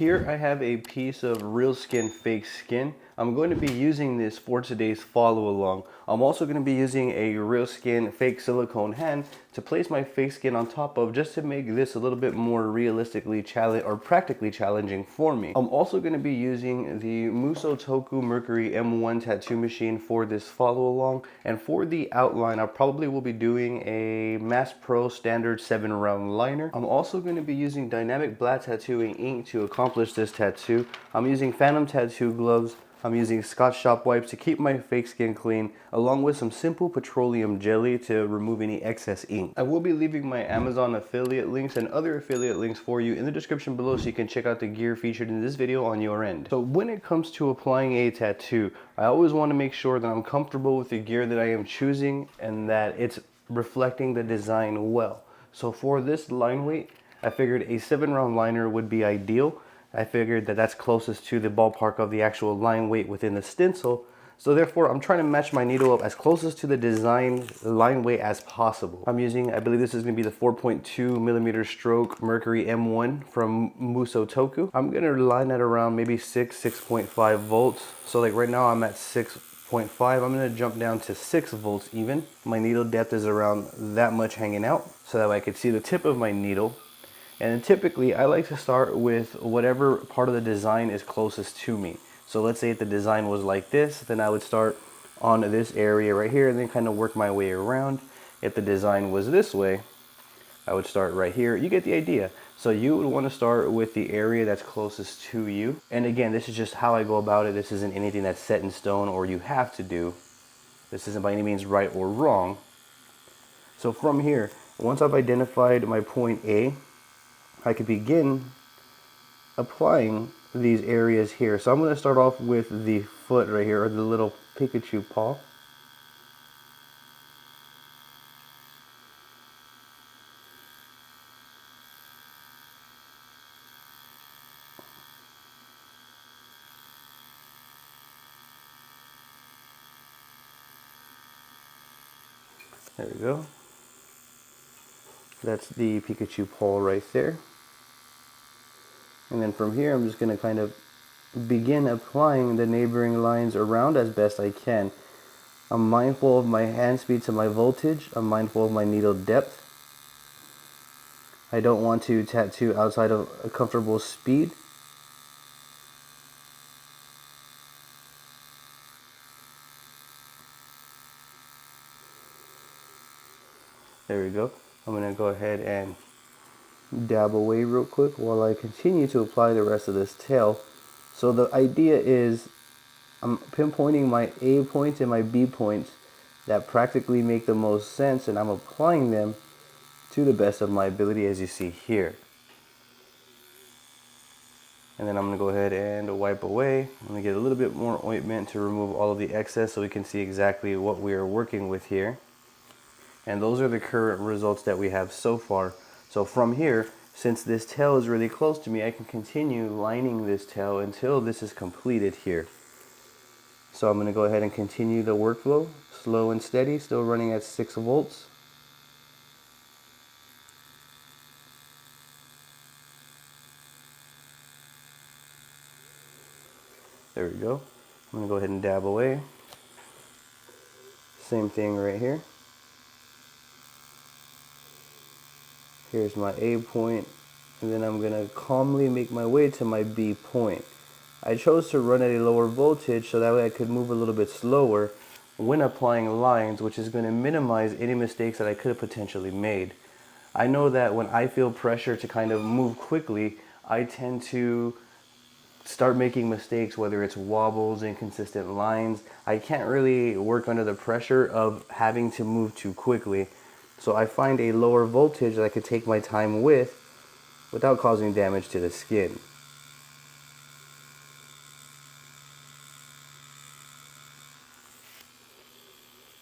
Here I have a piece of real skin, fake skin. I'm going to be using this for today's follow along. I'm also going to be using a real skin, fake silicone hand to place my fake skin on top of, just to make this a little bit more realistically challenge or practically challenging for me. I'm also going to be using the MusoToku Mercury M1 tattoo machine for this follow along, and for the outline I probably will be doing a Mass Pro standard 7-round liner. I'm also going to be using dynamic black tattooing ink to accomplish this tattoo. I'm using Phantom tattoo gloves. I'm using Scotch shop wipes to keep my fake skin clean, along with some simple petroleum jelly to remove any excess ink. I will be leaving my Amazon affiliate links and other affiliate links for you in the description below, so you can check out the gear featured in this video on your end. So when it comes to applying a tattoo, I always want to make sure that I'm comfortable with the gear that I am choosing and that it's reflecting the design well. So for this line weight, I figured a 7-round liner would be ideal. I figured that that's closest to the ballpark of the actual line weight within the stencil. So therefore, I'm trying to match my needle up as closest to the design line weight as possible. I'm using, I believe this is going to be the 4.2 millimeter stroke Mercury M1 from MusoToku. I'm going to line that around maybe 6.5 volts. So like right now I'm at 6.5. I'm going to jump down to 6 volts even. My needle depth is around that much hanging out, so that way I could see the tip of my needle. And typically I like to start with whatever part of the design is closest to me. So let's say if the design was like this, then I would start on this area right here and then kind of work my way around. If the design was this way, I would start right here. You get the idea. So you would want to start with the area that's closest to you. And again, this is just how I go about it. This isn't anything that's set in stone or you have to do. This isn't by any means right or wrong. So from here, once I've identified my point A, I could begin applying these areas here. So I'm going to start off with the foot right here, or the little Pikachu paw. There we go. That's the Pikachu paw right there. And then from here, I'm just going to kind of begin applying the neighboring lines around as best I can. I'm mindful of my hand speed to my voltage. I'm mindful of my needle depth. I don't want to tattoo outside of a comfortable speed. There we go. I'm going to go ahead and dab away real quick while I continue to apply the rest of this tail. So the idea is I'm pinpointing my A points and my B points that practically make the most sense, and I'm applying them to the best of my ability, as you see here. And then I'm going to go ahead and wipe away. I'm going to get a little bit more ointment to remove all of the excess so we can see exactly what we are working with here. And those are the current results that we have so far. So from here, since this tail is really close to me, I can continue lining this tail until this is completed here. So I'm going to go ahead and continue the workflow, slow and steady, still running at 6 volts. There we go. I'm going to go ahead and dab away. Same thing right here. Here's my A point, and then I'm going to calmly make my way to my B point. I chose to run at a lower voltage so that way I could move a little bit slower when applying lines, which is going to minimize any mistakes that I could have potentially made. I know that when I feel pressure to kind of move quickly, I tend to start making mistakes, whether it's wobbles, inconsistent lines. I can't really work under the pressure of having to move too quickly. So I find a lower voltage that I could take my time with without causing damage to the skin.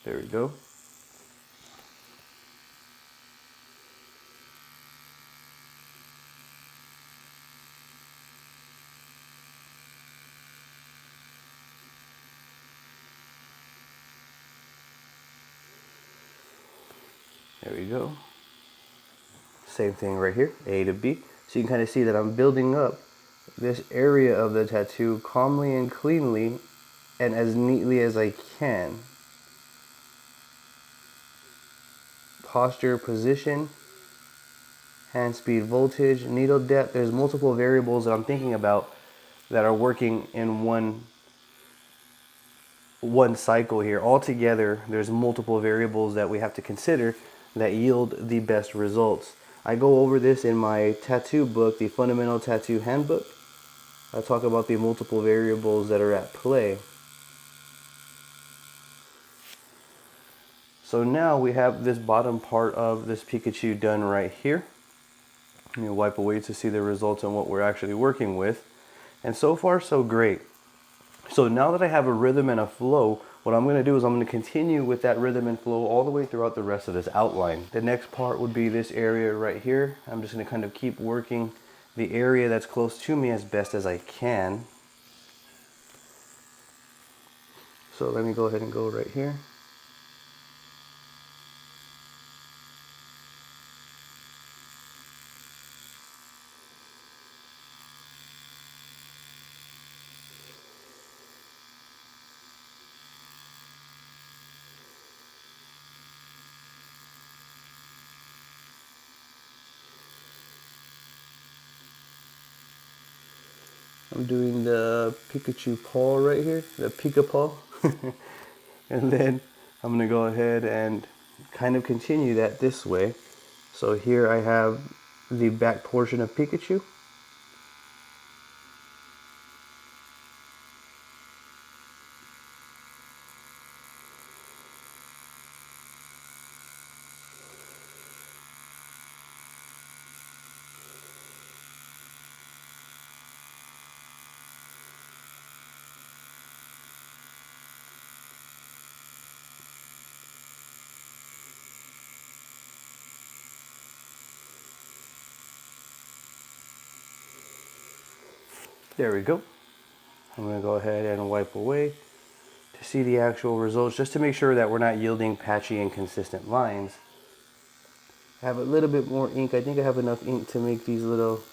There we go. There we go. Same thing right here, A to B. So you can kind of see that I'm building up this area of the tattoo calmly and cleanly and as neatly as I can. Posture, position, hand speed, voltage, needle depth. There's multiple variables that I'm thinking about that are working in one cycle here. Altogether, there's multiple variables that we have to consider that yield the best results. I go over this in my tattoo book, the Fundamental Tattoo Handbook. I talk about the multiple variables that are at play. So now we have this bottom part of this Pikachu done right here. Let me wipe away to see the results and what we're actually working with. And so far, so great. So now that I have a rhythm and a flow, what I'm going to do is I'm going to continue with that rhythm and flow all the way throughout the rest of this outline. The next part would be this area right here. I'm just going to kind of keep working the area that's close to me as best as I can. So let me go ahead and go right here. I'm doing the Pikachu paw right here, the Pika paw. And then I'm going to go ahead and kind of continue that this way. So here I have the back portion of Pikachu. There we go. I'm going to go ahead and wipe away to see the actual results, just to make sure that we're not yielding patchy and consistent lines. I have a little bit more ink. I think I have enough ink to make these little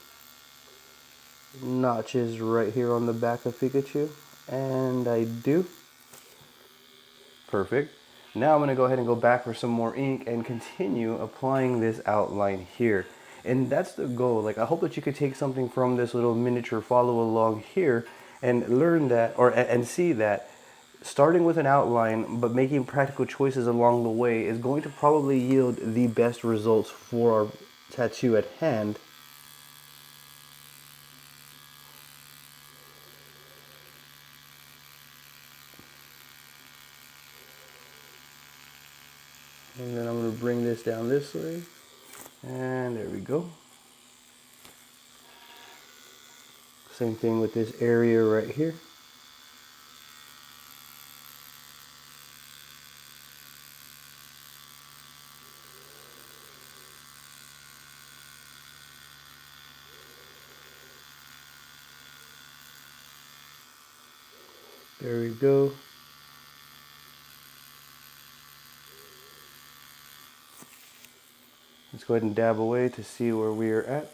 notches right here on the back of Pikachu. And I do. Perfect. Now I'm going to go ahead and go back for some more ink and continue applying this outline here. And that's the goal. Like, I hope that you could take something from this little miniature follow along here and learn that, and see that starting with an outline but making practical choices along the way is going to probably yield the best results for our tattoo at hand. And then I'm going to bring this down this way. And there we go. Same thing with this area right here. There we go. Let's go ahead and dab away to see where we are at.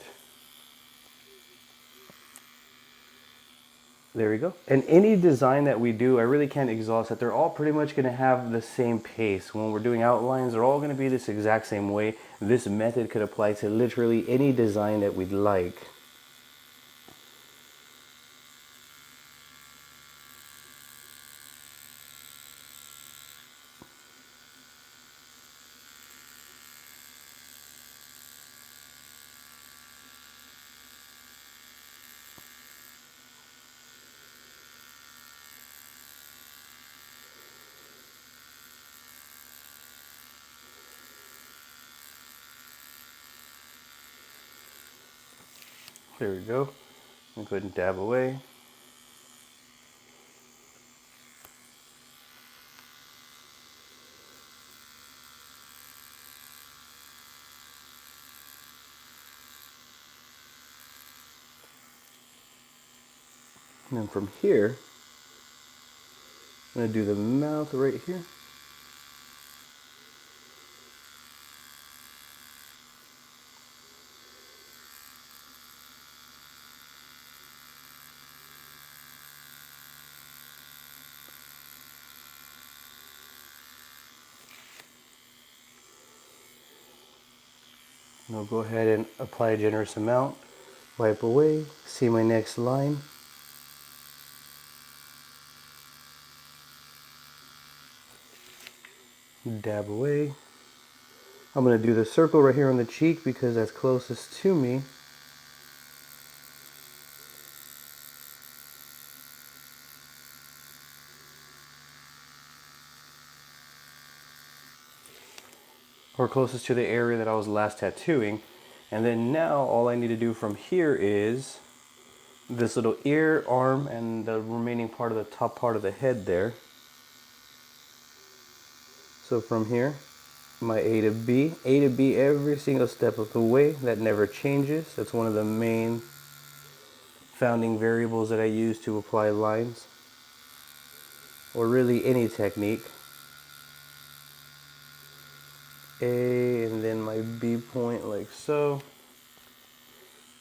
There we go. And any design that we do, I really can't exhaust that. They're all pretty much going to have the same pace. When we're doing outlines, they're all going to be this exact same way. This method could apply to literally any design that we'd like. There we go. I'll go ahead and dab away. And then from here, I'm going to do the mouth right here. I'll go ahead and apply a generous amount, wipe away, see my next line. Dab away. I'm going to do the circle right here on the cheek because that's closest to me. Or closest to the area that I was last tattooing. And then now all I need to do from here is this little ear, arm, and the remaining part of the top part of the head there. So from here, my A to B every single step of the way. That never changes. That's one of the main founding variables that I use to apply lines, or really any technique. A, and then my B point like so.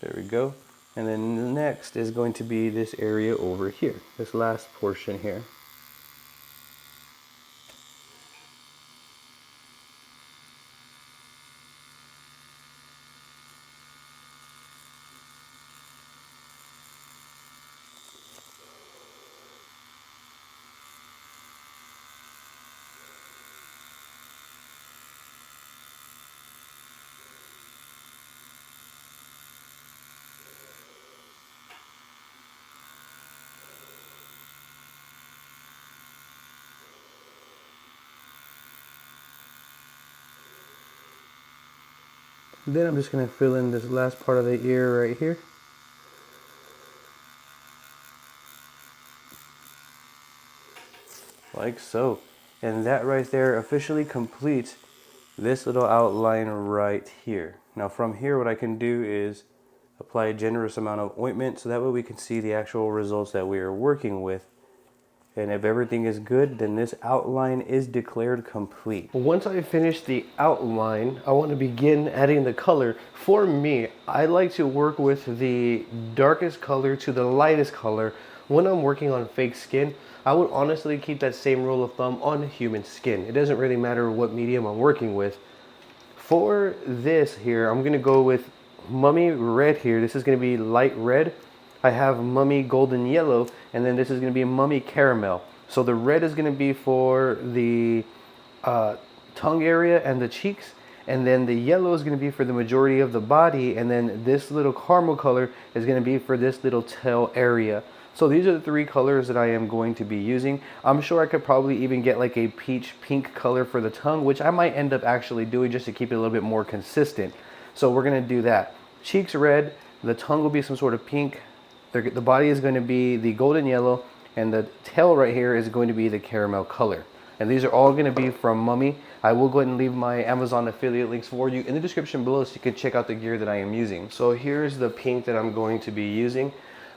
There we go. And then the next is going to be this area over here, this last portion here. Then I'm just going to fill in this last part of the ear right here. Like so. And that right there officially completes this little outline right here. Now from here what I can do is apply a generous amount of ointment so that way we can see the actual results that we are working with. And if everything is good, then this outline is declared complete. Once I finish the outline, I want to begin adding the color. For me, I like to work with the darkest color to the lightest color. When I'm working on fake skin, I would honestly keep that same rule of thumb on human skin. It doesn't really matter what medium I'm working with. For this here, I'm going to go with Mummy Red here. This is going to be light red. I have Mummy Golden Yellow, and then this is going to be Mummy Caramel. So the red is going to be for the tongue area and the cheeks, and then the yellow is going to be for the majority of the body, and then this little caramel color is going to be for this little tail area. So these are the three colors that I am going to be using. I'm sure I could probably even get like a peach pink color for the tongue, which I might end up actually doing just to keep it a little bit more consistent. So we're going to do that. Cheeks red, the tongue will be some sort of pink, the body is going to be the golden yellow, and the tail right here is going to be the caramel color. And these are all going to be from Mummy. I will go ahead and leave my Amazon affiliate links for you in the description below so you can check out the gear that I am using. So here's the pink that I'm going to be using.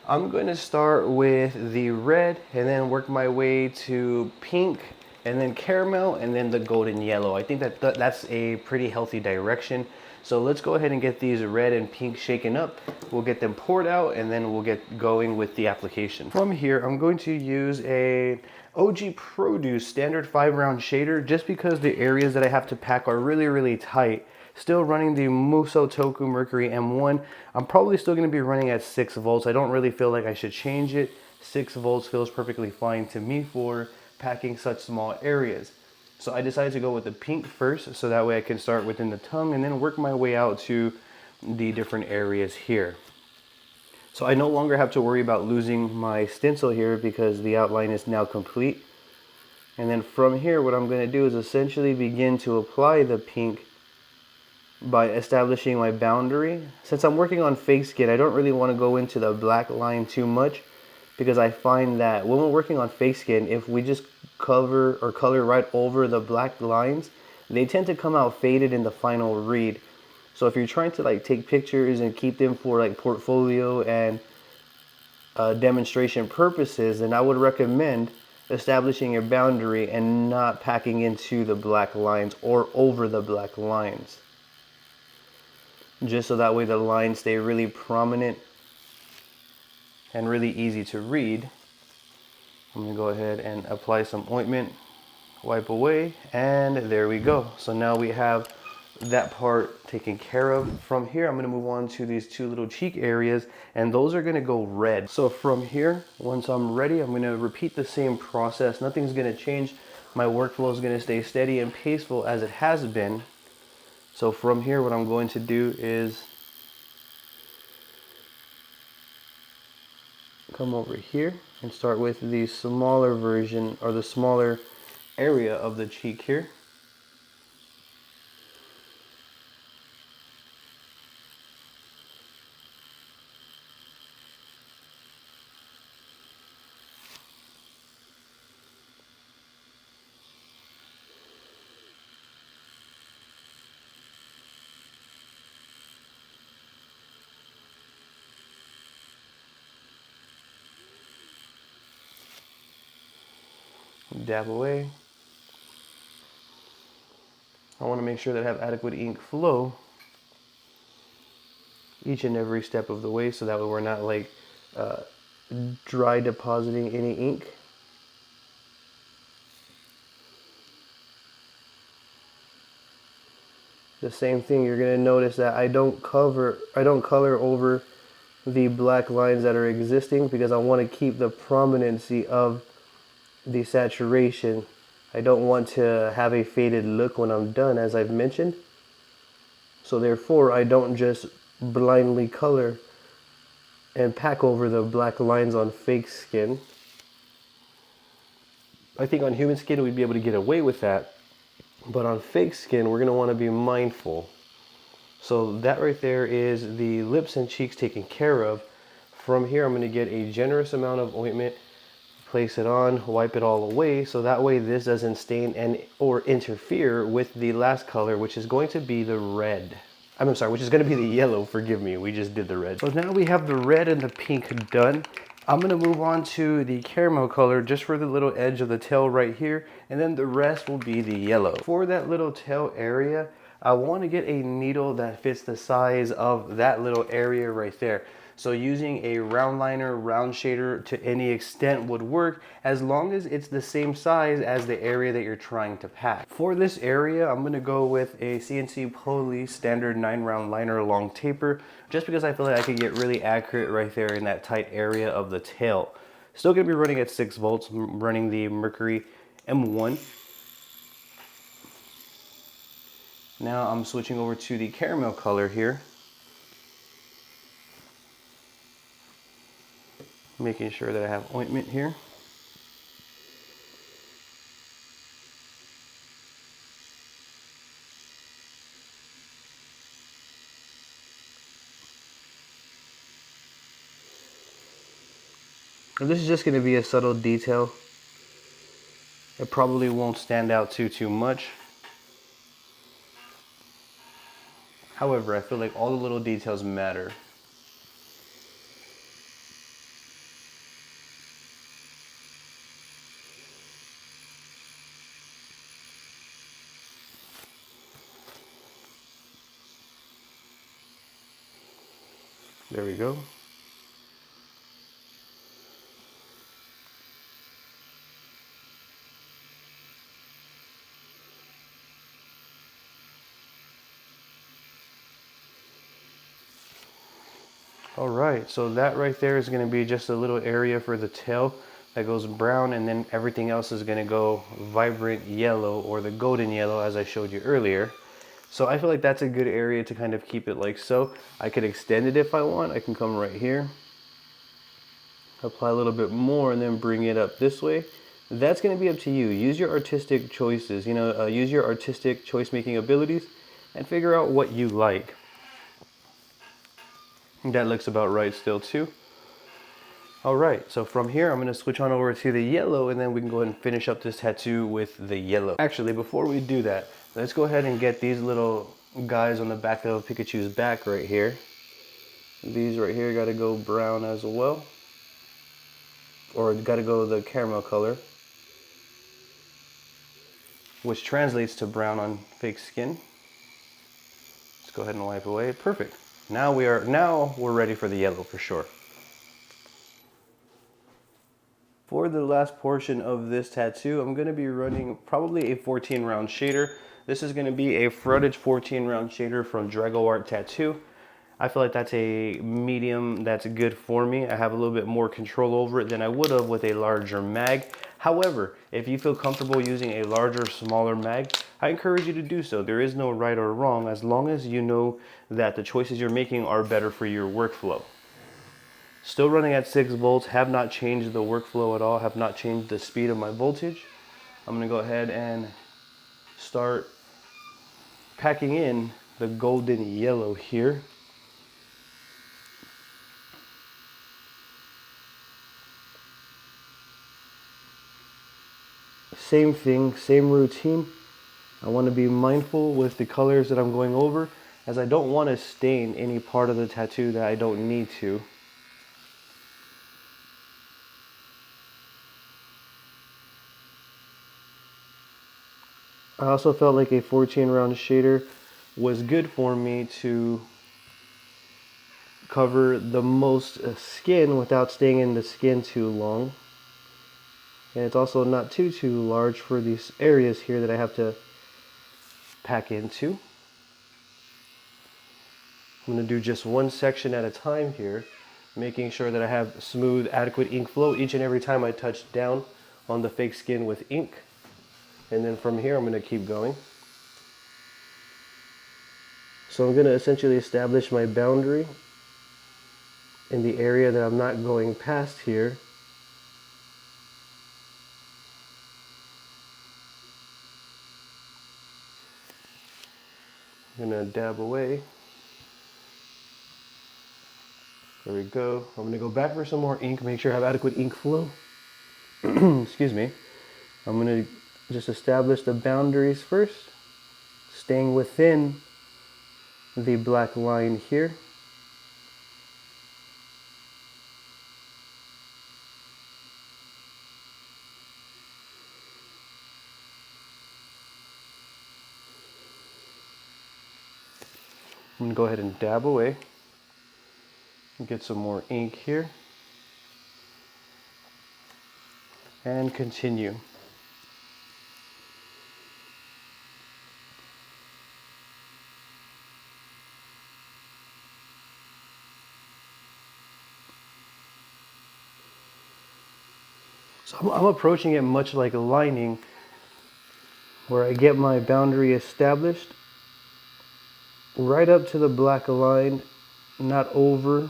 I'm going to start with the red and then work my way to pink and then caramel and then the golden yellow. I think that's a pretty healthy direction. So let's go ahead and get these red and pink shaken up. We'll get them poured out and then we'll get going with the application. From here, I'm going to use a OG Produce standard 5-round shader just because the areas that I have to pack are really, really tight. Still running the MusoToku Mercury M1. I'm probably still going to be running at 6 volts. I don't really feel like I should change it. 6 volts feels perfectly fine to me for packing such small areas. So I decided to go with the pink first, so that way I can start within the tongue and then work my way out to the different areas here. So I no longer have to worry about losing my stencil here because the outline is now complete. And then from here, what I'm going to do is essentially begin to apply the pink by establishing my boundary. Since I'm working on fake skin, I don't really want to go into the black line too much, because I find that when we're working on fake skin, if we just cover or color right over the black lines, they tend to come out faded in the final read. So if you're trying to like take pictures and keep them for like portfolio and demonstration purposes, then I would recommend establishing a boundary and not packing into the black lines or over the black lines. Just so that way the lines stay really prominent and really easy to read. I'm gonna go ahead and apply some ointment, wipe away, and there we go. So now we have that part taken care of. From here, I'm gonna move on to these two little cheek areas, and those are gonna go red. So from here, once I'm ready, I'm gonna repeat the same process. Nothing's gonna change. My workflow is gonna stay steady and paceful as it has been. So from here, what I'm going to do is come over here and start with the smaller version, or the smaller area of the cheek here. Dab away. I want to make sure that I have adequate ink flow each and every step of the way, so that way we're not like dry depositing any ink. The same thing, you're gonna notice that I don't color over the black lines that are existing, because I want to keep the prominency of the saturation. I don't want to have a faded look when I'm done, as I've mentioned. So therefore, I don't just blindly color and pack over the black lines on fake skin. I think on human skin we'd be able to get away with that, but on fake skin we're going to want to be mindful. So that right there is the lips and cheeks taken care of. From here I'm going to get a generous amount of ointment, place it on, wipe it all away, so that way this doesn't stain and or interfere with the last color, which is going to be the red. I'm sorry, which is going to be the yellow, forgive me, we just did the red. So now we have the red and the pink done. I'm going to move on to the caramel color just for the little edge of the tail right here, and then the rest will be the yellow. For that little tail area, I want to get a needle that fits the size of that little area right there. So using a round liner, round shader to any extent would work, as long as it's the same size as the area that you're trying to pack. For this area, I'm going to go with a CNC Poly standard 9-round liner long taper, just because I feel like I can get really accurate right there in that tight area of the tail. Still going to be running at 6 volts, running the Mercury M1. Now I'm switching over to the caramel color here, making sure that I have ointment here. And this is just going to be a subtle detail. It probably won't stand out too much. However, I feel like all the little details matter. There we go. All right, so that right there is going to be just a little area for the tail that goes brown, and then everything else is going to go vibrant yellow, or the golden yellow as I showed you earlier. So I feel like that's a good area to kind of keep it like so. I could extend it if I want. I can come right here, apply a little bit more, and then bring it up this way. That's going to be up to you. Use your artistic choices, use your artistic choice making abilities and figure out what you like. That looks about right still too. All right, so from here I'm going to switch on over to the yellow, and then we can go ahead and finish up this tattoo with the yellow. Actually, before we do that, let's go ahead and get these little guys on the back of Pikachu's back right here. These right here got to go brown as well, or got to go the caramel color, which translates to brown on fake skin. Let's go ahead and wipe away. Perfect. Now we're ready for the yellow for sure. For the last portion of this tattoo, I'm going to be running probably a 14 round shader. This is going to be a frontage 14 round shader from Drago Art Tattoo. I feel like that's a medium that's good for me. I have a little bit more control over it than I would have with a larger mag. However, if you feel comfortable using a larger, smaller mag, I encourage you to do so. There is no right or wrong as long as you know that the choices you're making are better for your workflow. Still running at 6 volts, have not changed the workflow at all, have not changed the speed of my voltage. I'm gonna go ahead and start packing in the golden yellow here. Same thing, same routine. I want to be mindful with the colors that I'm going over, as I don't want to stain any part of the tattoo that I don't need to. I also felt like a 14 round shader was good for me to cover the most skin without staying in the skin too long. And it's also not too large for these areas here that I have to pack into. I'm going to do just one section at a time here, making sure that I have smooth, adequate ink flow each and every time I touch down on the fake skin with ink. And then from here, I'm going to keep going. So I'm going to essentially establish my boundary in the area that I'm not going past here. I'm going to dab away. There we go. I'm going to go back for some more ink, make sure I have adequate ink flow. Excuse me. I'm going to just establish the boundaries first, staying within the black line here. I'm going to go ahead and dab away. Get some more ink here. And continue. So I'm approaching it much like a lining, where I get my boundary established right up to the black line, not over.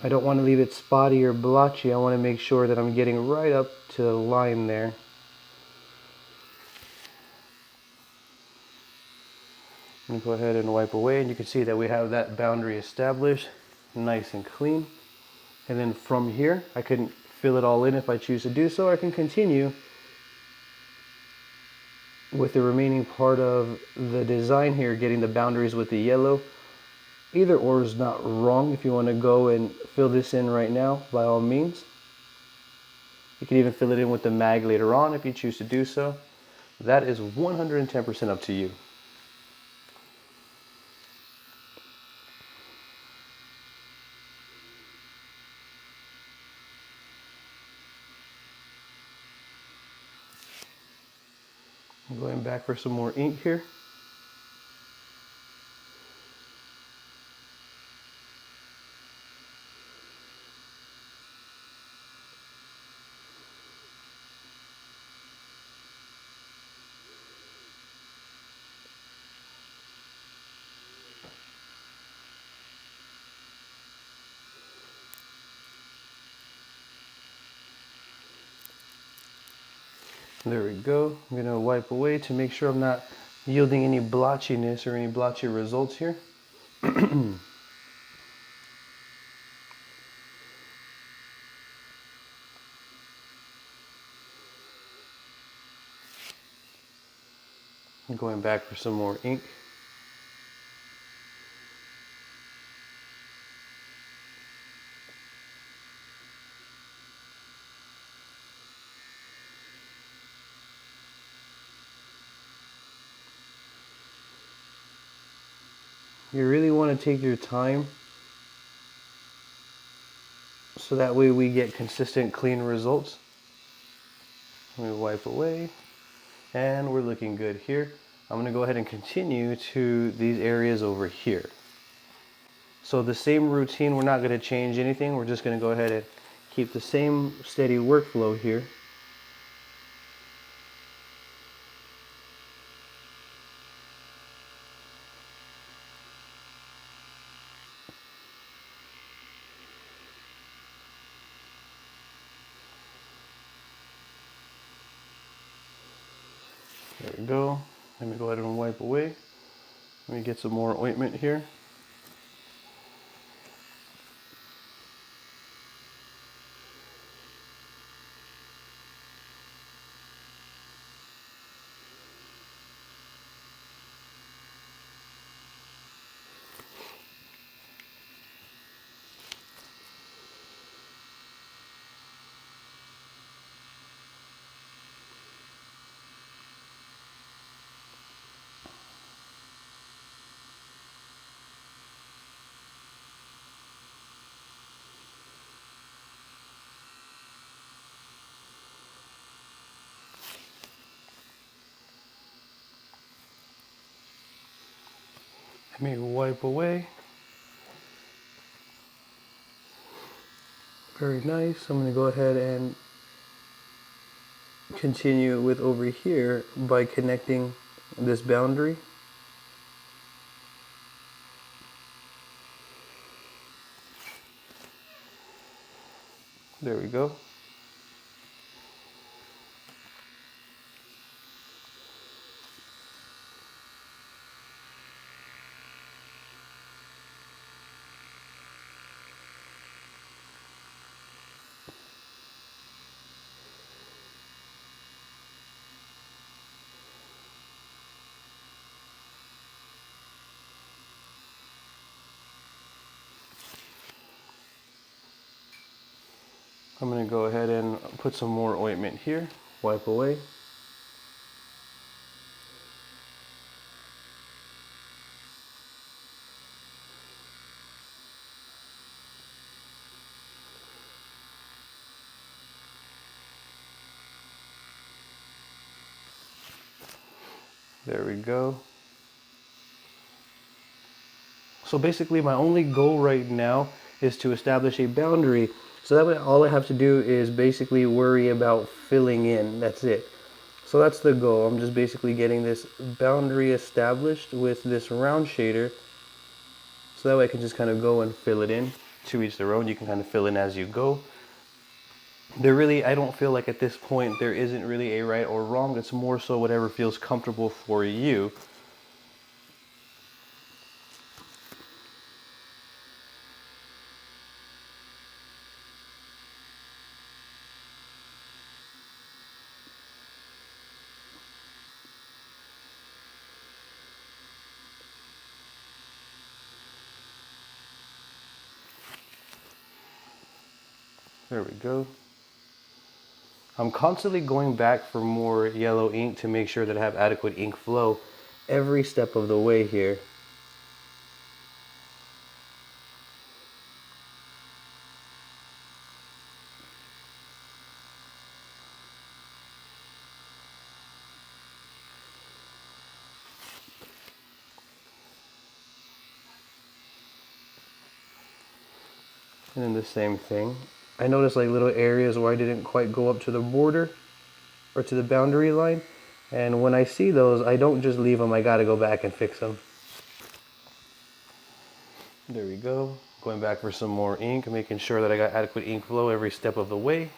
I don't want to leave it spotty or blotchy. I want to make sure that I'm getting right up to the line there. I'm going to go ahead and wipe away, and you can see that we have that boundary established, nice and clean. And then from here, I can fill it all in if I choose to do so. I can continue with the remaining part of the design here, getting the boundaries with the yellow. Either or is not wrong. If you want to go and fill this in right now, by all means. You can even fill it in with the mag later on if you choose to do so. That is 110% up to you. I'm going back for some more ink here. There we go. I'm going to wipe away to make sure I'm not yielding any blotchiness or any blotchy results here. I'm going back for some more ink. You really want to take your time so that way we get consistent clean results. Let me wipe away, and we're looking good here. I'm going to go ahead and continue to these areas over here. So the same routine, we're not going to change anything. We're just going to go ahead and keep the same steady workflow here. There we go. Let me go ahead and wipe away. Let me get some more ointment here. Let me wipe away. Very nice. I'm going to go ahead and continue with over here by connecting this boundary. There we go. I'm going to go ahead and put some more ointment here, wipe away. There we go. So basically my only goal right now is to establish a boundary. So that way all I have to do is basically worry about filling in. That's it. So that's the goal. I'm just basically getting this boundary established with this round shader. So that way I can just kind of go and fill it in. To each their own. You can kind of fill in as you go. I don't feel like at this point there isn't really a right or wrong. It's more so whatever feels comfortable for you. There we go. I'm constantly going back for more yellow ink to make sure that I have adequate ink flow every step of the way here. And then the same thing. I noticed like little areas where I didn't quite go up to the border or to the boundary line. And when I see those, I don't just leave them. I gotta go back and fix them. There we go. Going back for some more ink, making sure that I got adequate ink flow every step of the way.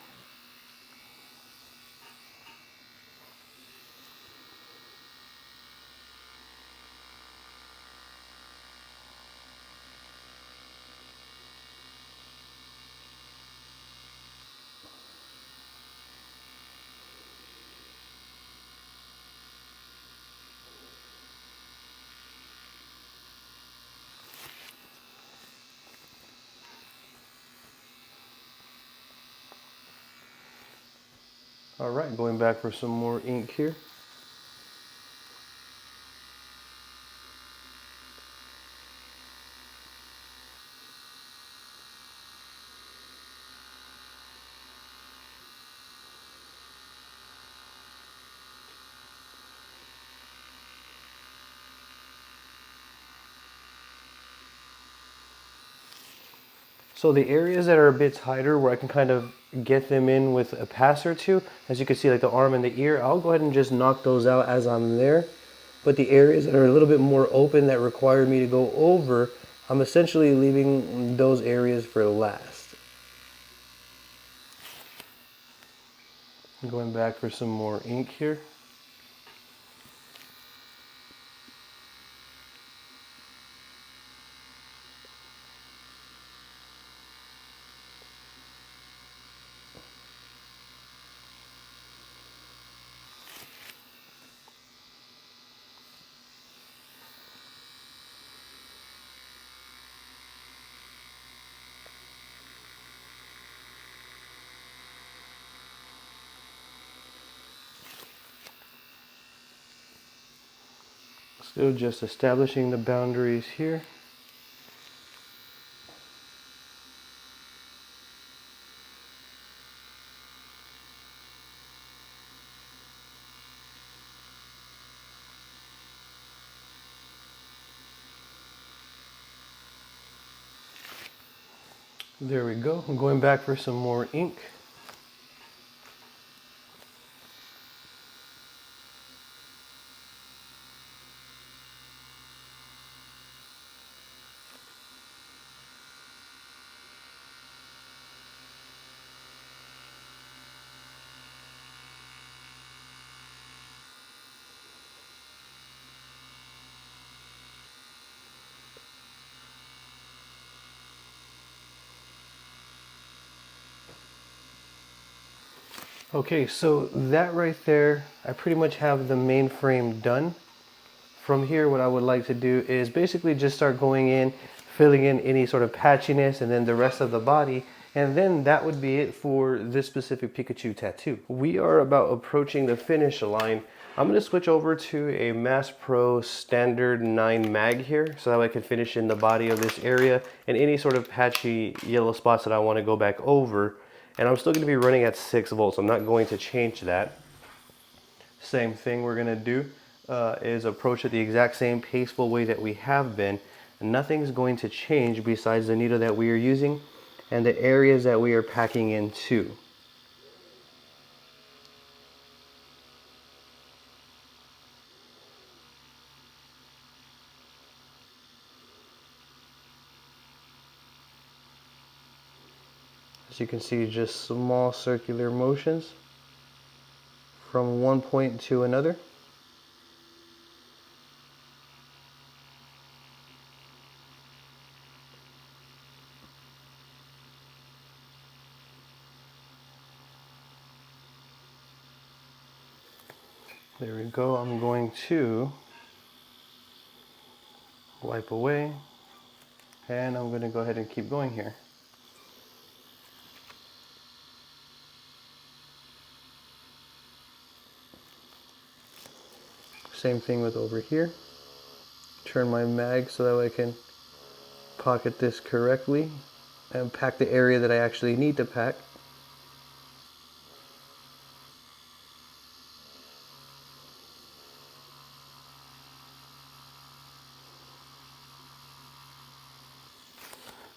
All right, going back for some more ink here. So the areas that are a bit tighter where I can kind of get them in with a pass or two, as you can see like the arm and the ear, I'll go ahead and just knock those out as I'm there. But the areas that are a little bit more open that require me to go over, I'm essentially leaving those areas for last. I'm going back for some more ink here. Still just establishing the boundaries here. There we go. I'm going back for some more ink. Okay, so that right there, I pretty much have the main frame done. From here, what I would like to do is basically just start going in, filling in any sort of patchiness and then the rest of the body. And then that would be it for this specific Pikachu tattoo. We are about approaching the finish line. I'm gonna switch over to a Mass Pro Standard 9 mag here so that I can finish in the body of this area and any sort of patchy yellow spots that I wanna go back over. And I'm still gonna be running at 6 volts. I'm not going to change that. Same thing we're gonna do is approach it the exact same paceful way that we have been. Nothing's going to change besides the needle that we are using and the areas that we are packing into. As you can see, just small circular motions from one point to another. There we go. I'm going to wipe away and I'm going to go ahead and keep going here. Same thing with over here. Turn my mag so that I can pocket this correctly and pack the area that I actually need to pack.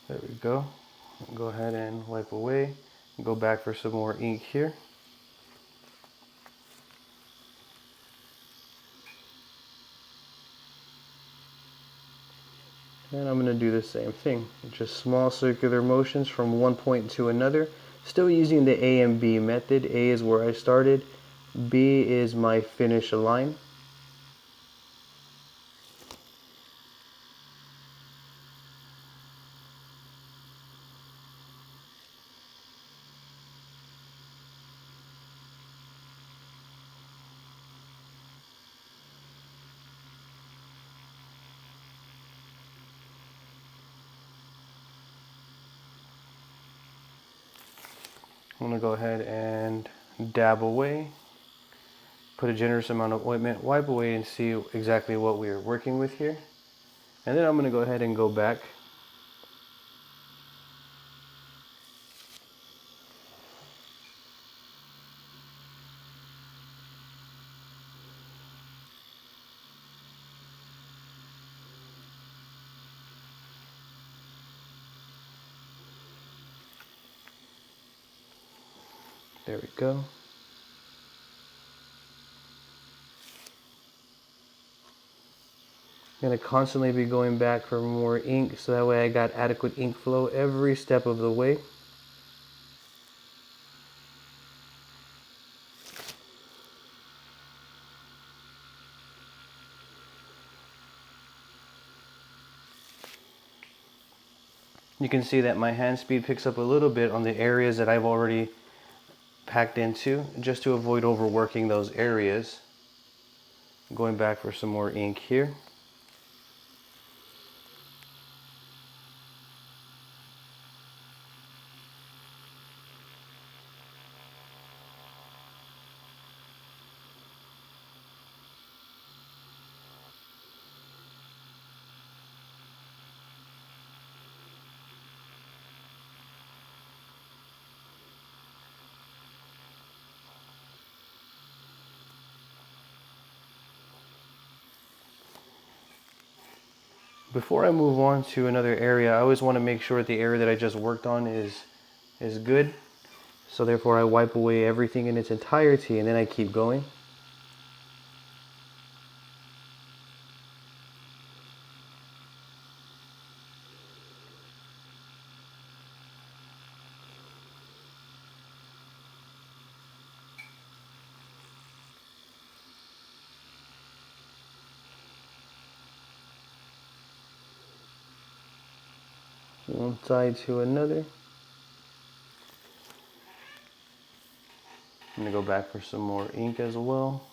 There we go. Go ahead and wipe away. Go back for some more ink here. And I'm going to do the same thing. Just small circular motions from one point to another. Still using the A and B method. A is where I started. B is my finish line. I'm going to go ahead and dab away, put a generous amount of ointment, wipe away and see exactly what we are working with here. And then I'm going to go ahead and go back. There we go. I'm going to constantly be going back for more ink so that way I got adequate ink flow every step of the way. You can see that my hand speed picks up a little bit on the areas that I've already packed into, just to avoid overworking those areas. Going back for some more ink here. Before I move on to another area, I always want to make sure that the area that I just worked on is good. So therefore I wipe away everything in its entirety and then I keep going. One side to another. I'm going to go back for some more ink as well.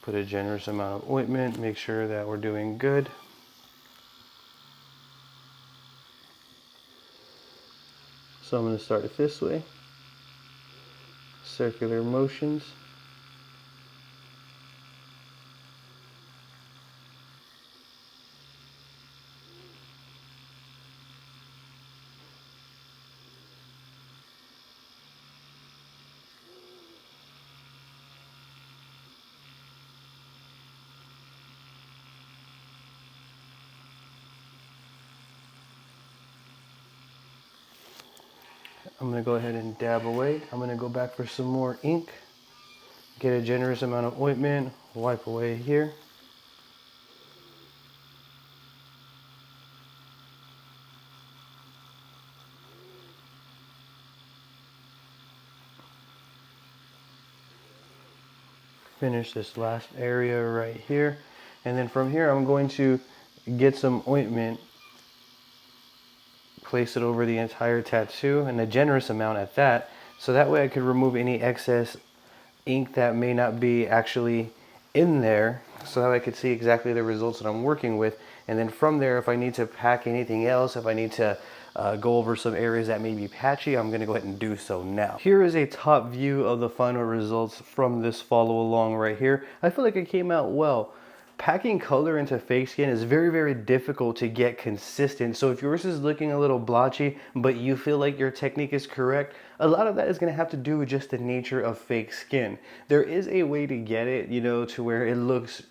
Put a generous amount of ointment, make sure that we're doing good. So I'm going to start it this way. Circular motions. I'm going to go ahead and dab away. I'm going to go back for some more ink. Get a generous amount of ointment, wipe away here. Finish this last area right here. And then from here, I'm going to get some ointment, place it over the entire tattoo, and a generous amount at that. So that way I could remove any excess ink that may not be actually in there, so that I could see exactly the results that I'm working with. And then from there, if I need to pack anything else, if I need to go over some areas that may be patchy, I'm gonna go ahead and do so now. Here is a top view of the final results from this follow along right here. I feel like it came out well. Packing color into fake skin is very, very difficult to get consistent. So if yours is looking a little blotchy, but you feel like your technique is correct, a lot of that is going to have to do with just the nature of fake skin. There is a way to get it, you know, to where it looks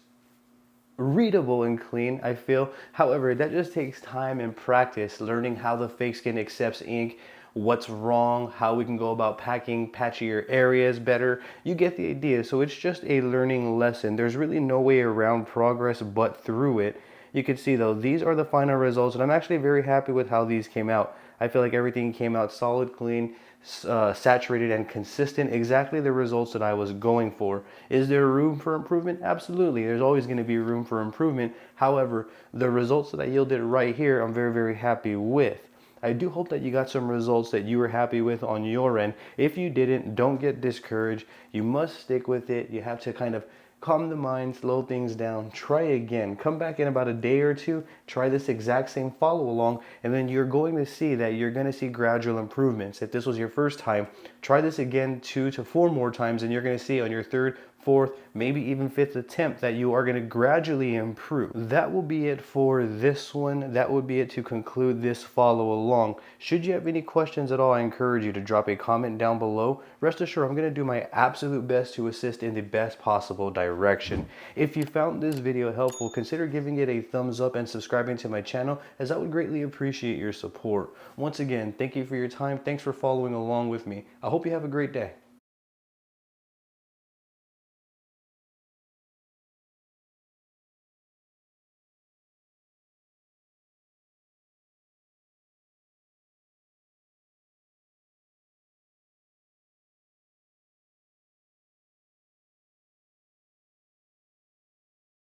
readable and clean, I feel. However, that just takes time and practice, learning how the fake skin accepts ink, what's wrong, how we can go about packing patchier areas better. You get the idea. So it's just a learning lesson. There's really no way around progress but through it. You can see though, these are the final results, and I'm actually very happy with how these came out. I feel like everything came out solid, clean, saturated, and consistent, exactly the results that I was going for. Is there room for improvement? Absolutely. There's always going to be room for improvement. However, the results that I yielded right here, I'm very, very happy with. I do hope that you got some results that you were happy with on your end. If you didn't, don't get discouraged. You must stick with it. You have to kind of calm the mind, slow things down, try again. Come back in about a day or two, try this exact same follow along, and then you're going to see that you're going to see gradual improvements. If this was your first time, try this again 2 to 4 more times, and you're going to see on your third, fourth, maybe even fifth attempt that you are going to gradually improve. That will be it for this one. That would be it to conclude this follow along. Should you have any questions at all, I encourage you to drop a comment down below. Rest assured, I'm going to do my absolute best to assist in the best possible direction. If you found this video helpful, consider giving it a thumbs up and subscribing to my channel, as I would greatly appreciate your support. Once again, thank you for your time. Thanks for following along with me. I hope you have a great day.